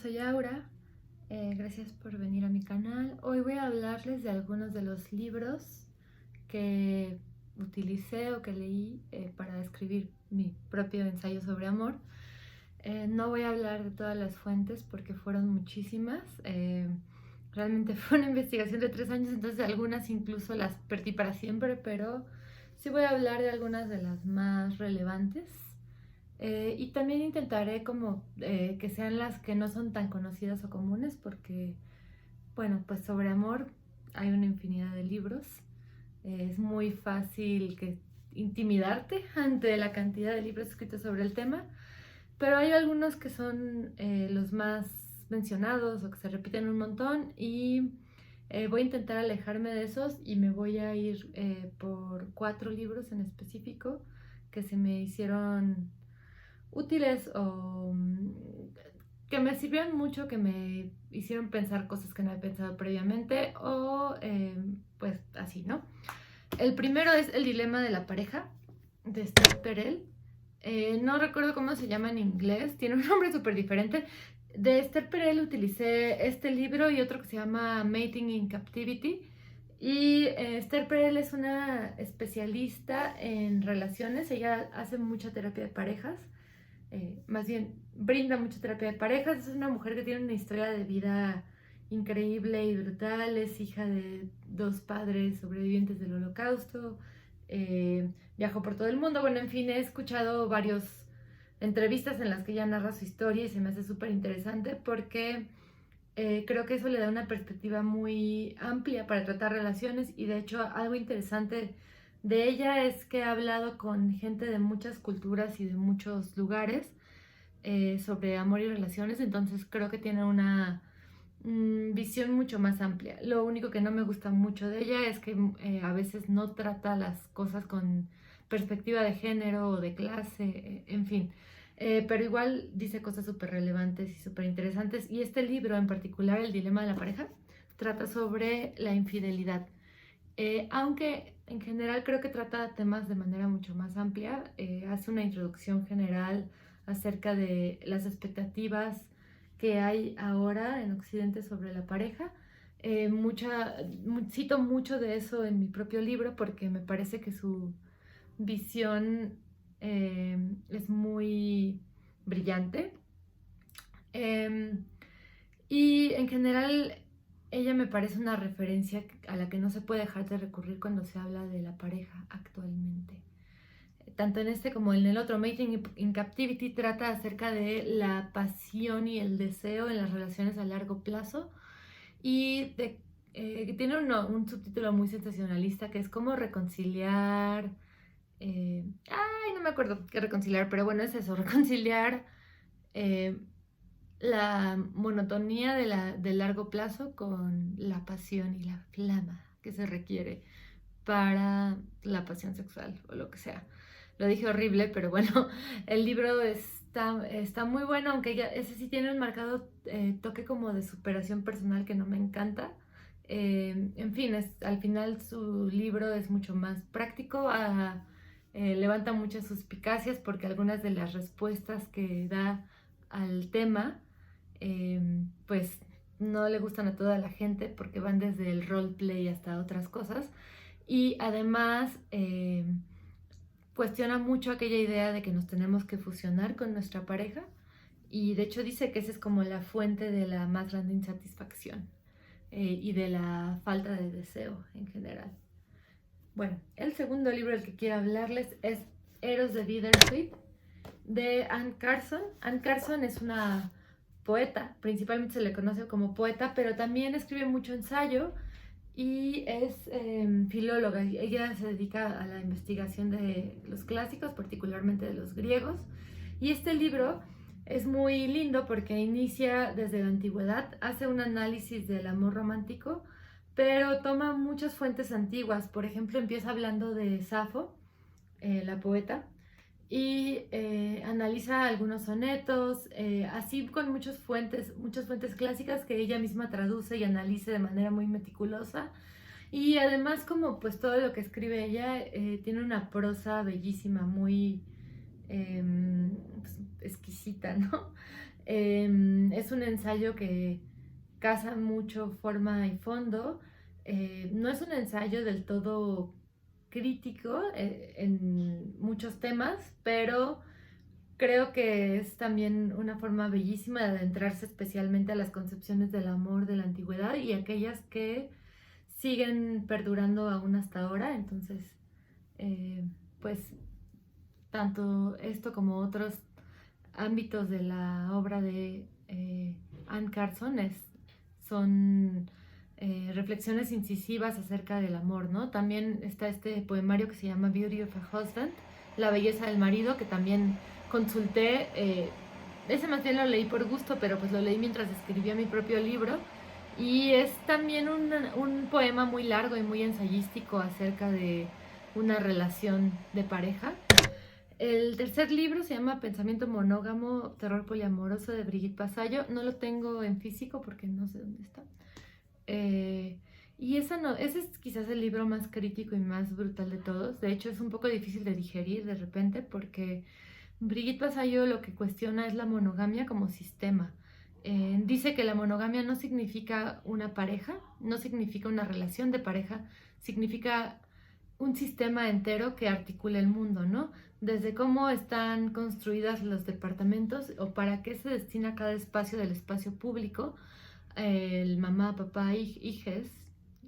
soy Aura. Gracias por venir a mi canal. Hoy voy a hablarles de algunos de los libros que utilicé o que leí para escribir mi propio ensayo sobre amor. No voy a hablar de todas las fuentes porque fueron muchísimas. Realmente fue una investigación de 3 años, entonces algunas incluso las perdí para siempre, pero sí voy a hablar de algunas de las más relevantes. Y también intentaré que sean las que no son tan conocidas o comunes porque, bueno, pues sobre amor hay una infinidad de libros. Es muy fácil intimidarte ante la cantidad de libros escritos sobre el tema, pero hay algunos que son los más mencionados o que se repiten un montón y voy a intentar alejarme de esos y me voy a ir por 4 libros en específico que se me hicieron útiles o que me sirvieron mucho, que me hicieron pensar cosas que no había pensado previamente o pues así, ¿no? El primero es El dilema de la pareja, de Esther Perel. No recuerdo cómo se llama en inglés, tiene un nombre súper diferente. De Esther Perel utilicé este libro y otro que se llama Mating in Captivity. Y Esther Perel es una especialista en relaciones, ella hace mucha terapia de parejas. Más bien brinda mucha terapia de parejas. Es una mujer que tiene una historia de vida increíble y brutal. Es hija de 2 padres sobrevivientes del Holocausto. Viajó por todo el mundo. Bueno, en fin, he escuchado varias entrevistas en las que ella narra su historia y se me hace súper interesante porque creo que eso le da una perspectiva muy amplia para tratar relaciones. Y de hecho algo interesante de ella es que ha hablado con gente de muchas culturas y de muchos lugares sobre amor y relaciones, entonces creo que tiene una visión mucho más amplia. Lo único que no me gusta mucho de ella es que a veces no trata las cosas con perspectiva de género o de clase, en fin. Pero igual dice cosas súper relevantes y súper interesantes. Y este libro en particular, El dilema de la pareja, trata sobre la infidelidad. Aunque en general creo que trata temas de manera mucho más amplia, hace una introducción general acerca de las expectativas que hay ahora en Occidente sobre la pareja. Cito mucho de eso en mi propio libro porque me parece que su visión es muy brillante. Eh, y en general ella me parece una referencia a la que no se puede dejar de recurrir cuando se habla de la pareja actualmente. Tanto en este como en el otro, Mating in Captivity, trata acerca de la pasión y el deseo en las relaciones a largo plazo y tiene un subtítulo muy sensacionalista que es cómo reconciliar. Ay, no me acuerdo qué reconciliar, pero bueno, es eso, reconciliar eh, la monotonía del largo plazo con la pasión y la flama que se requiere para la pasión sexual o lo que sea. Lo dije horrible, pero bueno, el libro está muy bueno, aunque ese sí tiene un marcado toque como de superación personal que no me encanta. En fin, al final su libro es mucho más práctico, levanta muchas suspicacias porque algunas de las respuestas que da al tema pues no le gustan a toda la gente porque van desde el roleplay hasta otras cosas. Y además cuestiona mucho aquella idea de que nos tenemos que fusionar con nuestra pareja. Y de hecho dice que esa es como la fuente de la más grande insatisfacción y de la falta de deseo en general. Bueno, el segundo libro del que quiero hablarles es Eros de Bittersweet, de Anne Carson. Anne Carson es una poeta, principalmente se le conoce como poeta, pero también escribe mucho ensayo y es filóloga. Ella se dedica a la investigación de los clásicos, particularmente de los griegos. Y este libro es muy lindo porque inicia desde la antigüedad, hace un análisis del amor romántico, pero toma muchas fuentes antiguas. Por ejemplo, empieza hablando de Safo, la poeta, y analiza algunos sonetos, así con muchas fuentes clásicas que ella misma traduce y analiza de manera muy meticulosa. Y además, como pues todo lo que escribe ella, tiene una prosa bellísima, muy pues, exquisita, ¿no? Es un ensayo que casa mucho forma y fondo. No es un ensayo del todo crítico en muchos temas, pero creo que es también una forma bellísima de adentrarse especialmente a las concepciones del amor de la antigüedad y aquellas que siguen perdurando aún hasta ahora. Entonces, pues tanto esto como otros ámbitos de la obra de Anne Carson son reflexiones incisivas acerca del amor, ¿no? También está este poemario que se llama Beauty of a Husband, La belleza del marido, que también consulté. Ese más bien lo leí por gusto, pero pues lo leí mientras escribía mi propio libro. Y es también un poema muy largo y muy ensayístico acerca de una relación de pareja. El tercer libro se llama Pensamiento monógamo, terror poliamoroso, de Brigitte Vasallo. No lo tengo en físico porque no sé dónde está. Y ese es quizás el libro más crítico y más brutal de todos. De hecho, es un poco difícil de digerir de repente porque Brigitte Vasallo lo que cuestiona es la monogamia como sistema. Dice que la monogamia no significa una pareja, no significa una relación de pareja, significa un sistema entero que articula el mundo, ¿no? Desde cómo están construidas los departamentos o para qué se destina cada espacio del espacio público, el mamá, papá, hijes,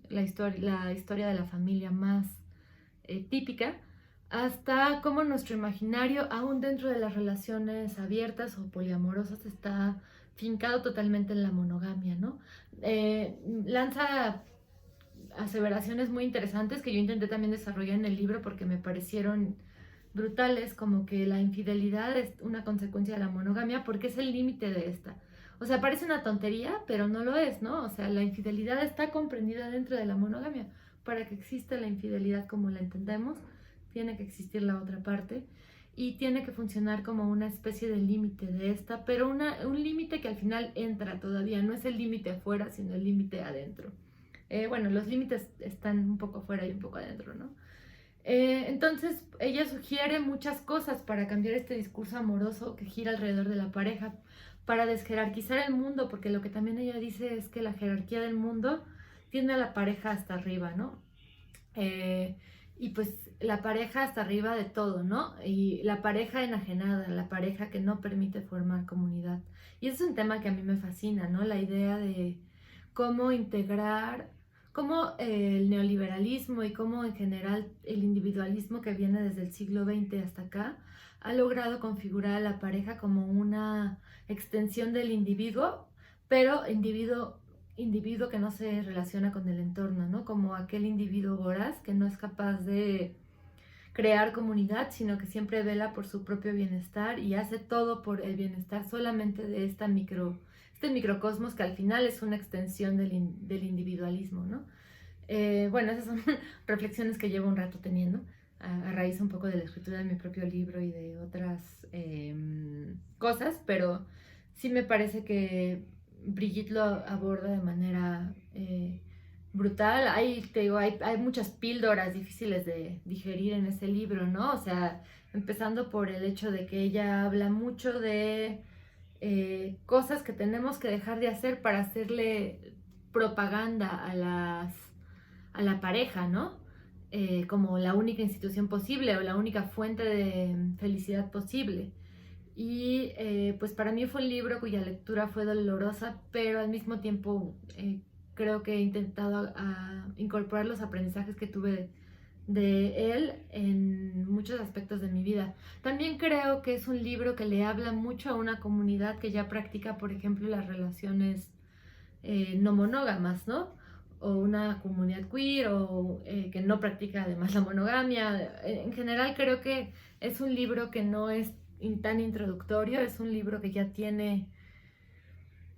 la historia de la familia más típica, hasta cómo nuestro imaginario, aún dentro de las relaciones abiertas o poliamorosas, está fincado totalmente en la monogamia, ¿no? Lanza aseveraciones muy interesantes que yo intenté también desarrollar en el libro porque me parecieron brutales, como que la infidelidad es una consecuencia de la monogamia porque es el límite de esta. O sea, parece una tontería, pero no lo es, ¿no? O sea, la infidelidad está comprendida dentro de la monogamia. Para que exista la infidelidad como la entendemos, tiene que existir la otra parte y tiene que funcionar como una especie de límite de esta, pero un límite que al final entra todavía, no es el límite afuera, sino el límite adentro. Bueno, los límites están un poco afuera y un poco adentro, ¿no? Entonces, ella sugiere muchas cosas para cambiar este discurso amoroso que gira alrededor de la pareja, para desjerarquizar el mundo, porque lo que también ella dice es que la jerarquía del mundo tiene a la pareja hasta arriba, ¿no? Y pues la pareja hasta arriba de todo, ¿no? Y la pareja enajenada, la pareja que no permite formar comunidad. Y ese es un tema que a mí me fascina, ¿no? La idea de cómo integrar, cómo el neoliberalismo y cómo en general el individualismo que viene desde el siglo XX hasta acá ha logrado configurar a la pareja como una extensión del individuo, pero individuo que no se relaciona con el entorno, ¿no? Como aquel individuo voraz que no es capaz de crear comunidad, sino que siempre vela por su propio bienestar y hace todo por el bienestar solamente de este microcosmos que al final es una extensión del individualismo, ¿no? Bueno, esas son reflexiones que llevo un rato teniendo a raíz un poco de la escritura de mi propio libro y de otras cosas, pero sí me parece que Brigitte lo aborda de manera brutal. Te digo, hay muchas píldoras difíciles de digerir en ese libro, ¿no? O sea, empezando por el hecho de que ella habla mucho de cosas que tenemos que dejar de hacer para hacerle propaganda a la pareja, ¿no? Como la única institución posible o la única fuente de felicidad posible. Y pues para mí fue un libro cuya lectura fue dolorosa, pero al mismo tiempo creo que he intentado incorporar los aprendizajes que tuve de él en muchos aspectos de mi vida. También creo que es un libro que le habla mucho a una comunidad que ya practica, por ejemplo, las relaciones no monógamas, ¿no? O una comunidad queer o que no practica además la monogamia. En general creo que es un libro que no es tan introductorio, es un libro que ya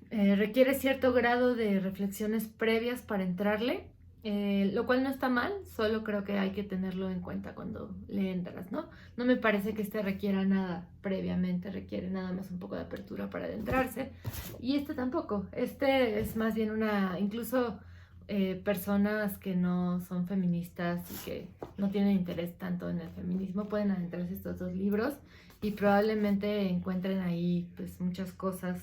requiere cierto grado de reflexiones previas para entrarle, lo cual no está mal, solo creo que hay que tenerlo en cuenta cuando le entras, ¿no? No me parece que este requiera nada previamente, requiere nada más un poco de apertura para adentrarse, y este tampoco, este es más bien incluso personas que no son feministas y que no tienen interés tanto en el feminismo pueden adentrarse a estos dos libros y probablemente encuentren ahí pues muchas cosas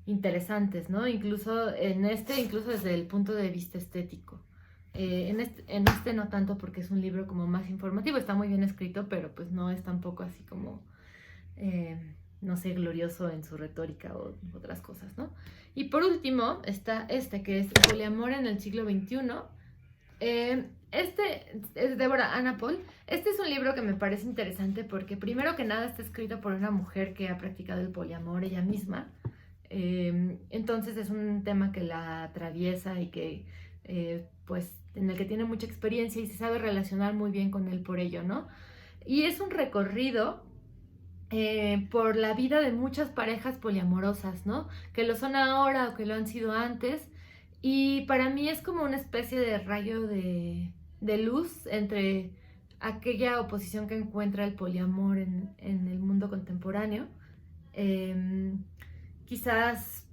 interesantes, ¿no? Incluso desde el punto de vista estético. En este no tanto porque es un libro como más informativo, está muy bien escrito, pero pues no es tampoco así como, no sé, glorioso en su retórica o otras cosas, ¿no? Y por último está que es Poliamor en el siglo XXI. Este es Deborah Anna Paul. Este es un libro que me parece interesante porque primero que nada está escrito por una mujer que ha practicado el poliamor ella misma. Entonces es un tema que la atraviesa y que pues en el que tiene mucha experiencia y se sabe relacionar muy bien con él por ello, ¿no? Y es un recorrido por la vida de muchas parejas poliamorosas, ¿no? Que lo son ahora o que lo han sido antes. Y para mí es como una especie de rayo de luz entre aquella oposición que encuentra el poliamor en el mundo contemporáneo. Quizás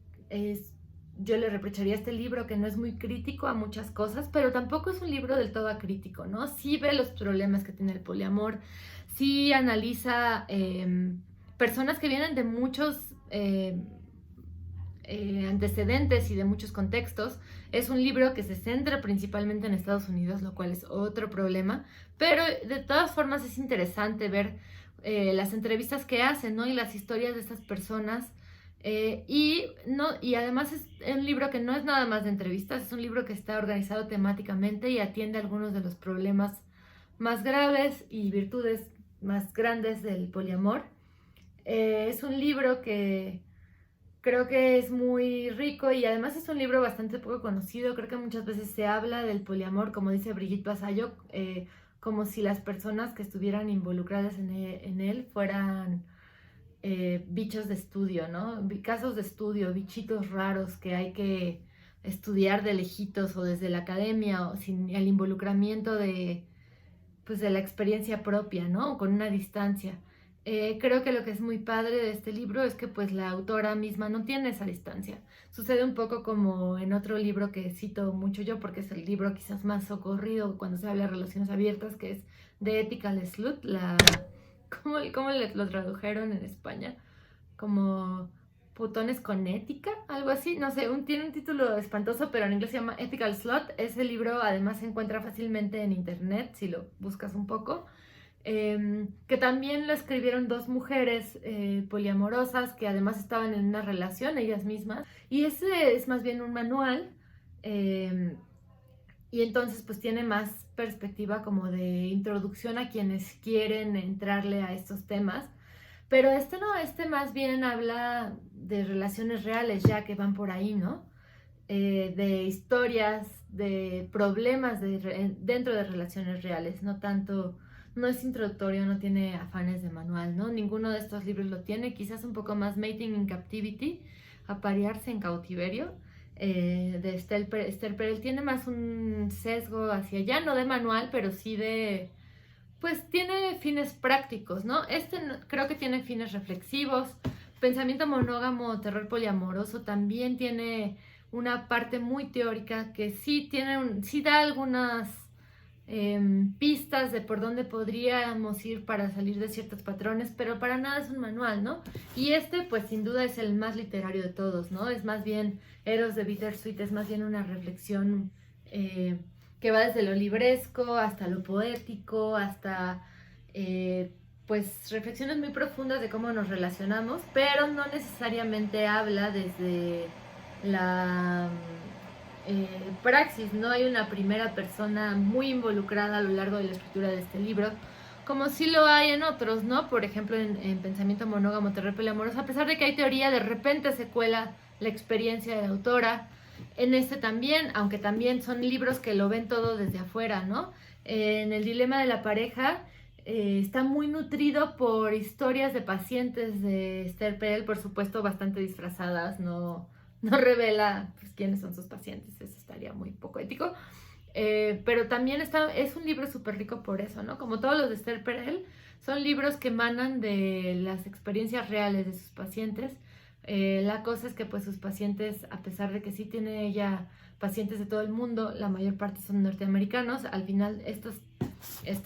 yo le reprocharía a este libro que no es muy crítico a muchas cosas, pero tampoco es un libro del todo acrítico, ¿no? Sí ve los problemas que tiene el poliamor, sí analiza personas que vienen de muchos antecedentes y de muchos contextos. Es un libro que se centra principalmente en Estados Unidos, lo cual es otro problema, pero de todas formas es interesante ver las entrevistas que hacen, ¿no? Y las historias de estas personas. Y además es un libro que no es nada más de entrevistas, es un libro que está organizado temáticamente y atiende algunos de los problemas más graves y virtudes más grandes del poliamor. Es un libro que creo que es muy rico y además es un libro bastante poco conocido. Creo que muchas veces se habla del poliamor, como dice Brigitte Vasallo, como si las personas que estuvieran involucradas en él fueran bichos de estudio, ¿no? Casos de estudio, bichitos raros que hay que estudiar de lejitos o desde la academia o sin el involucramiento pues, de la experiencia propia, ¿no? O con una distancia. Creo que lo que es muy padre de este libro es que pues la autora misma no tiene esa distancia. Sucede un poco como en otro libro que cito mucho yo porque es el libro quizás más socorrido cuando se habla de relaciones abiertas, que es The Ethical Slut, ¿cómo lo tradujeron en España? Como putones con ética, algo así, no sé, tiene un título espantoso, pero en inglés se llama Ethical Slut. Ese libro además se encuentra fácilmente en internet si lo buscas un poco. Que también lo escribieron dos mujeres poliamorosas que además estaban en una relación ellas mismas, y ese es más bien un manual, y entonces pues tiene más perspectiva como de introducción a quienes quieren entrarle a estos temas. Pero este más bien habla de relaciones reales ya que van por ahí, ¿no? De historias, de problemas dentro de relaciones reales, no tanto, no es introductorio, no tiene afanes de manual, ¿no? Ninguno de estos libros lo tiene, quizás un poco más Mating in Captivity, Aparearse en cautiverio, de Esther Perel, tiene más un sesgo hacia allá, no de manual, pero sí pues tiene fines prácticos, ¿no? Creo que tiene fines reflexivos. Pensamiento monógamo, terror poliamoroso también tiene una parte muy teórica que sí da algunas pistas de por dónde podríamos ir para salir de ciertos patrones, pero para nada es un manual, ¿no? Y pues sin duda es el más literario de todos, ¿no? Es más bien Eros de Bittersweet, es más bien una reflexión que va desde lo libresco hasta lo poético, hasta pues reflexiones muy profundas de cómo nos relacionamos, pero no necesariamente habla desde la praxis, no hay una primera persona muy involucrada a lo largo de la escritura de este libro, como sí lo hay en otros, ¿no? Por ejemplo, en Pensamiento monógamo, terror poliamoroso, a pesar de que hay teoría, de repente se cuela la experiencia de la autora. En este también, aunque también son libros que lo ven todo desde afuera, ¿no? En El dilema de la pareja está muy nutrido por historias de pacientes de Esther Perel, por supuesto bastante disfrazadas, no revela pues, quiénes son sus pacientes, eso estaría muy poco ético. Pero también es un libro súper rico por eso, ¿no? Como todos los de Esther Perel, son libros que emanan de las experiencias reales de sus pacientes. La cosa es que pues sus pacientes, a pesar de que sí tiene ella pacientes de todo el mundo, la mayor parte son norteamericanos. Al final esto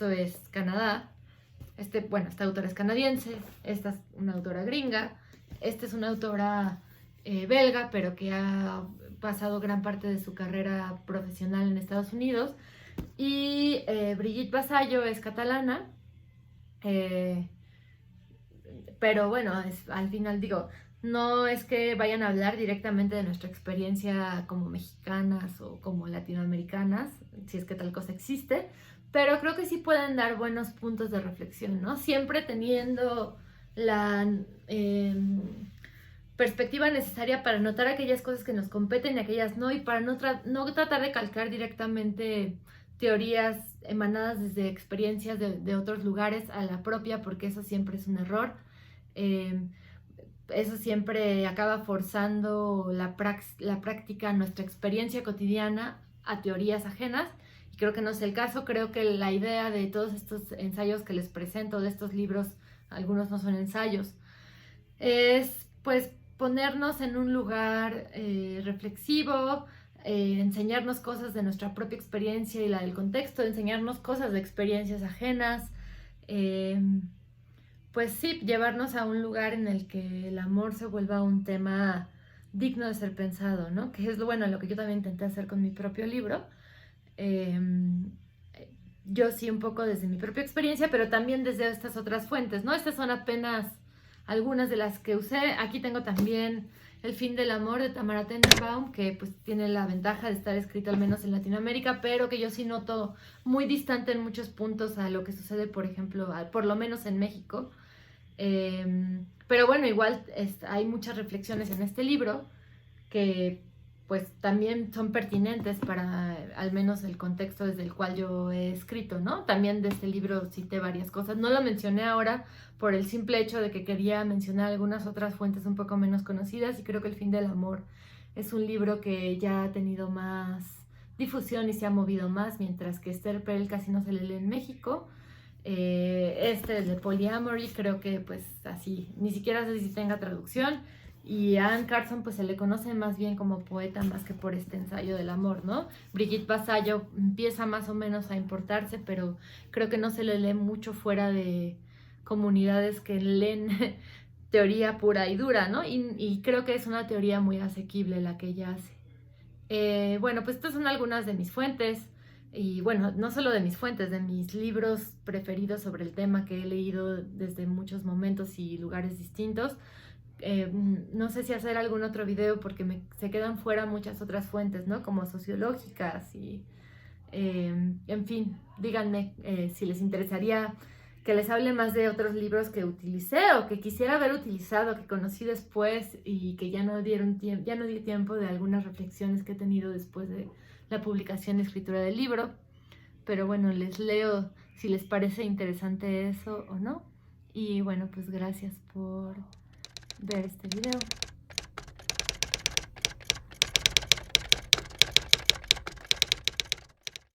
es Canadá. Esta autora es canadiense, esta es una autora gringa. Esta es una autora belga, pero que ha pasado gran parte de su carrera profesional en Estados Unidos. Y Brigitte Vasallo es catalana, pero bueno, al final digo, no es que vayan a hablar directamente de nuestra experiencia como mexicanas o como latinoamericanas, si es que tal cosa existe, pero creo que sí pueden dar buenos puntos de reflexión, ¿no? Siempre teniendo la perspectiva necesaria para notar aquellas cosas que nos competen y aquellas no, y para no tratar de calcar directamente teorías emanadas desde experiencias de otros lugares a la propia, porque eso siempre es un error. Eso siempre acaba forzando la práctica, nuestra experiencia cotidiana a teorías ajenas, y creo que no es el caso. Creo que la idea de todos estos ensayos que les presento, de estos libros, algunos no son ensayos, es pues ponernos en un lugar reflexivo, enseñarnos cosas de nuestra propia experiencia y la del contexto, enseñarnos cosas de experiencias ajenas, pues sí, llevarnos a un lugar en el que el amor se vuelva un tema digno de ser pensado, ¿no? Que es lo que yo también intenté hacer con mi propio libro. Eh, yo sí un poco desde mi propia experiencia, pero también desde estas otras fuentes, ¿no? Estas son apenas algunas de las que usé. Aquí tengo también El fin del amor de Tamara Tenenbaum, que pues tiene la ventaja de estar escrito al menos en Latinoamérica, pero que yo sí noto muy distante en muchos puntos a lo que sucede, por ejemplo, por lo menos en México. Pero bueno, igual hay muchas reflexiones en este libro que pues también son pertinentes para al menos el contexto desde el cual yo he escrito, ¿no? También de este libro cité varias cosas. No lo mencioné ahora por el simple hecho de que quería mencionar algunas otras fuentes un poco menos conocidas, y creo que El fin del amor es un libro que ya ha tenido más difusión y se ha movido más, mientras que Esther Perel casi no se le lee en México. El de Polyamory, creo que pues así, ni siquiera sé si tenga traducción. Y a Anne Carson pues se le conoce más bien como poeta más que por este ensayo del amor, ¿no? Brigitte Vasallo empieza más o menos a importarse, pero creo que no se le lee mucho fuera de comunidades que leen teoría pura y dura, ¿no? Y creo que es una teoría muy asequible la que ella hace. Bueno, pues estas son algunas de mis fuentes. Y bueno, no solo de mis fuentes, de mis libros preferidos sobre el tema que he leído desde muchos momentos y lugares distintos. No sé si hacer algún otro video porque se quedan fuera muchas otras fuentes, ¿no? Como sociológicas y, en fin, díganme si les interesaría que les hable más de otros libros que utilicé o que quisiera haber utilizado, que conocí después y que ya no di tiempo de algunas reflexiones que he tenido después de la publicación y escritura del libro. Pero bueno, les leo si les parece interesante eso o no. Y bueno, pues gracias por ver este video.